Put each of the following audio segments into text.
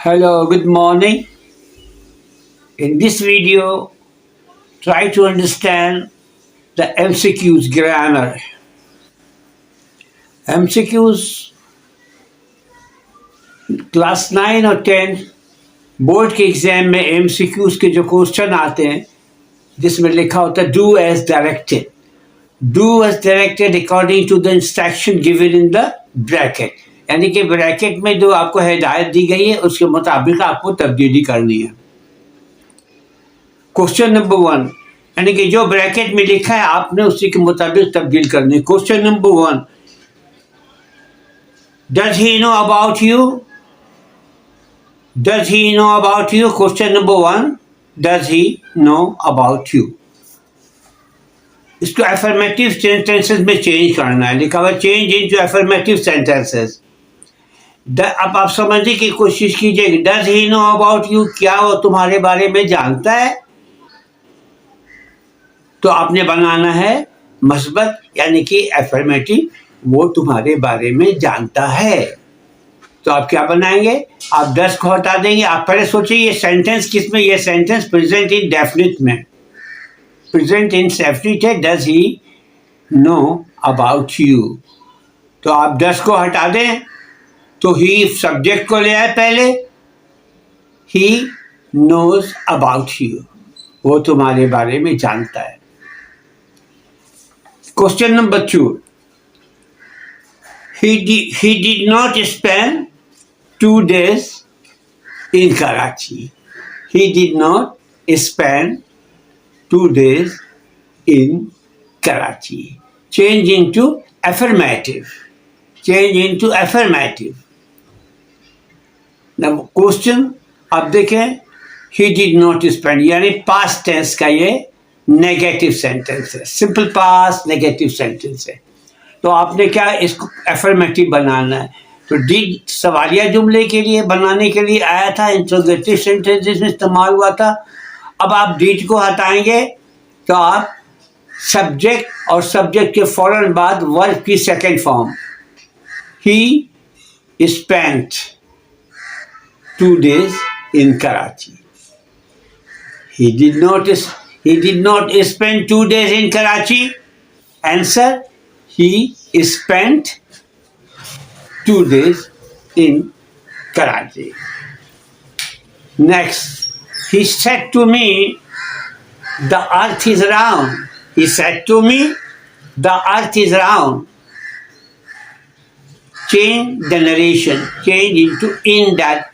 Hello, good morning. In this video, try to understand the M.C.Qs grammar. M.C.Qs class 9 और 10 board के exam में M.C.Qs के जो question आते हैं जिसमें लिखा होता है do as directed, do as directed according to the instruction given in the bracket, यानी कि ब्रैकेट में जो आपको हिदायत दी गई है उसके मुताबिक आपको तब्दीली करनी है। क्वेश्चन नंबर 1, यानी कि जो ब्रैकेट में लिखा है आपने उसी के मुताबिक तब्दील करनी है। Question number 1, does he know about you? Does he know about you? Question number 1, does he know about you? इसको एफर्मेटिव सेंटेंसेस में चेंज करना है। लिखा हुआ चेंज इनटू एफर्मेटिव सेंटेंसेस। अब आप समझने की कोशिश कीजिए, does he know about you, क्या वो तुम्हारे बारे में जानता है? तो आपने बनाना है मस्बत, यानी कि एफर्मेटिव, वो तुम्हारे बारे में जानता है। तो आप क्या बनाएंगे? आप डज को हटा देंगे। आप पहले सोचिए ये सेंटेंस किस में, ये सेंटेंस प्रेजेंट इन डेफिनिट में, प्रेजेंट इन डेफिनिट है। Does he know about you, तो आप डज को हटा दें तो ही सब्जेक्ट को ले आए पहले, ही नोज अबाउट यू, वो तुम्हारे बारे में जानता है। Question number 2, he did not spend 2 days in Karachi. He did not spend 2 days in Karachi. Change into affirmative. Change into affirmative. Now question आप देखें, he did not spend यानी past tense का ये नेगेटिव सेंटेंस है, simple past negative sentence है। तो आपने क्या इसको एफर्मेटिव बनाना है। तो डिड सवालिया जुमले के लिए बनाने के लिए आया था, इंट्रोगेटिव सेंटेंसेस में इस्तेमाल हुआ था। अब आप डिड को हटाएंगे तो आप सब्जेक्ट और सब्जेक्ट के फौरन बाद वर्ब की second form, he spent 2 days in Karachi. He did not spend 2 days in Karachi. Answer, he spent 2 days in Karachi. Next, he said to me, the earth is round. He said to me, the earth is round. Change the narration, change into indirect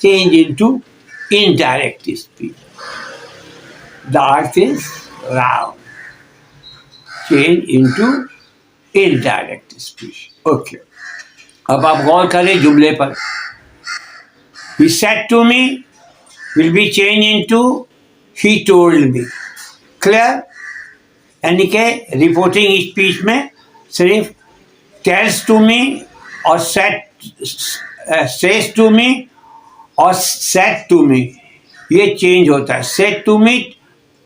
speech. The earth is round. Change into indirect speech. Okay. अब आप गौर करें जुमले पर। He said to me will be changed into he told me. Clear? यानी कि reporting speech में सिर्फ tells to me और says to me और said to me ये चेंज होता है। said to me,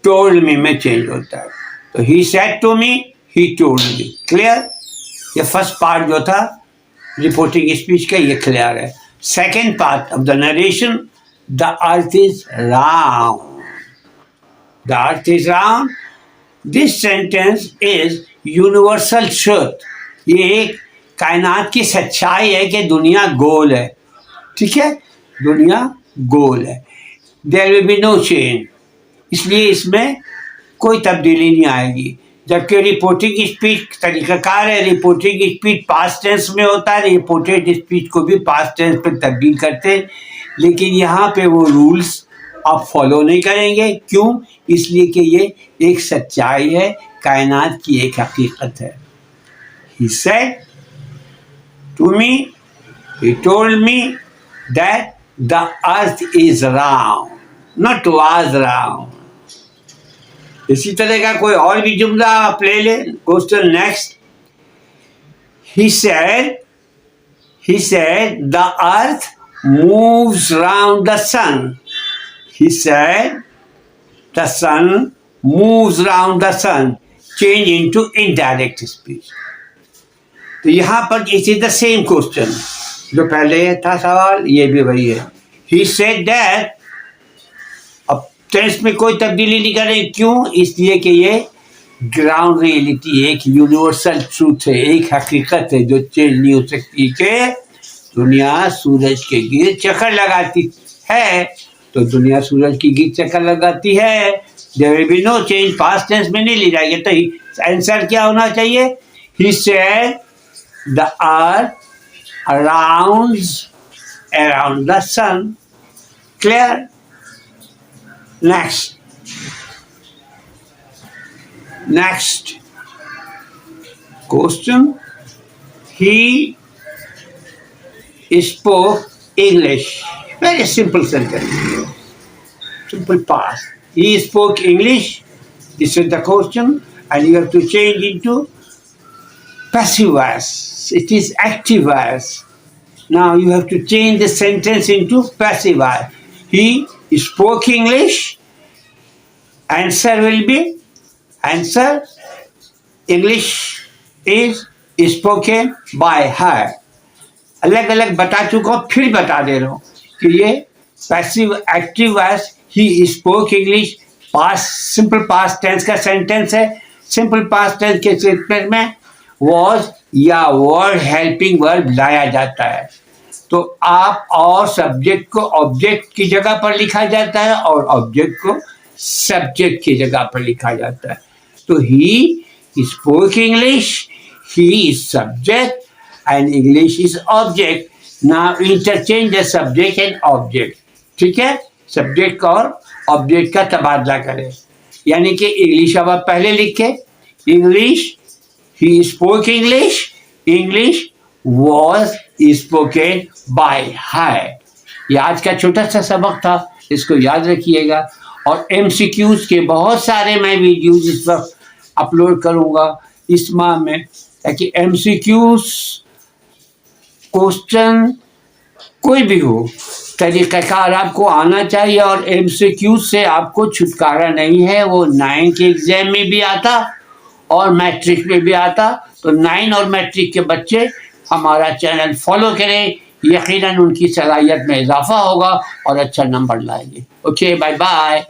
told me में चेंज होता है। तो he said to me, he told me. Clear? ये फर्स्ट पार्ट जो था रिपोर्टिंग स्पीच का, ये क्लियर है। Second part of the narration, the earth is round. The earth is round. This sentence is universal truth. ये एक कायनात की सच्चाई है कि दुनिया गोल है। ठीक है, दुनिया गोल है। There will be no change, इसलिए इसमें कोई तब्दीली नहीं आएगी। जबकि रिपोर्टिंग स्पीच तरीकाकार है, रिपोर्टिंग स्पीच पास्ट टेंस में होता है, रिपोर्टेड स्पीच को भी पास्ट टेंस पे तब्दील करते हैं, लेकिन यहाँ पे वो रूल्स आप फॉलो नहीं करेंगे। क्यों? इसलिए कि ये एक सच्चाई है, कायनात की एक हकीकत है। He said to me, he told me that the earth is round, not was round. इसी तरह का कोई और भी जुमला आप ले लें। Question next, he said the earth moves round the sun. He said the sun moves round the sun. Change into indirect speech. तो यहाँ पर it is the same question जो पहले था सवाल, ये भी वही है। ही सेड दैट, अब टेंस में कोई तब्दीली नहीं करें, क्यों? इसलिए कि ये ग्राउंड रियलिटी है, एक यूनिवर्सल ट्रूथ है, एक हकीकत है जो चेंज नहीं हो सकती कि दुनिया सूरज के गिर्द चक्कर लगाती है, तो दुनिया सूरज की गिर्द चक्कर लगाती है, there will be no change, past tense में नहीं ली जाएगी। तो आंसर क्या होना चाहिए? He said the earth around the sun. Clear? Next question, he spoke English. Very simple sentence. Simple past. He spoke English. This is the question, and you have to change into passive voice. It is active voice. Now you have to change the sentence into passive voice. He spoke English. Answer will be answer. English is spoken by her. अलग अलग बता चुका हूँ, फिर बता दे रहा हूँ कि ये passive active voice, he spoke English, past simple past tense का सेंटेंस है। सिंपल पास्ट टेंस के स्टेटमेंट में वॉज या वर्ड हेल्पिंग वर्ब लाया जाता है, तो आप और सब्जेक्ट को ऑब्जेक्ट की जगह पर लिखा जाता है और ऑब्जेक्ट को सब्जेक्ट की जगह पर लिखा जाता है। तो ही spoke English, he is subject and English is object. Now interchange the subject and object. ठीक है, सब्जेक्ट और ऑब्जेक्ट का तबादला करें, यानी कि इंग्लिश अब आप पहले लिखे, English he spoke English, English was spoken by her। ये आज का छोटा सा सबक था, इसको याद रखिएगा। और MCQs के बहुत सारे मैं वीडियोज इस वक्त अपलोड करूँगा इस माह में, ताकि MCQs क्वेश्चन कोई भी हो, तरीक़ाकार आपको आना चाहिए। और MCQ से आपको छुटकारा नहीं है, वो 9 के एग्ज़ाम में भी आता और मैट्रिक में भी आता। तो 9 और मैट्रिक के बच्चे हमारा चैनल फॉलो करें, यकीनन उनकी सलाहियत में इजाफा होगा और अच्छा नंबर लाएंगे। Okay, bye bye.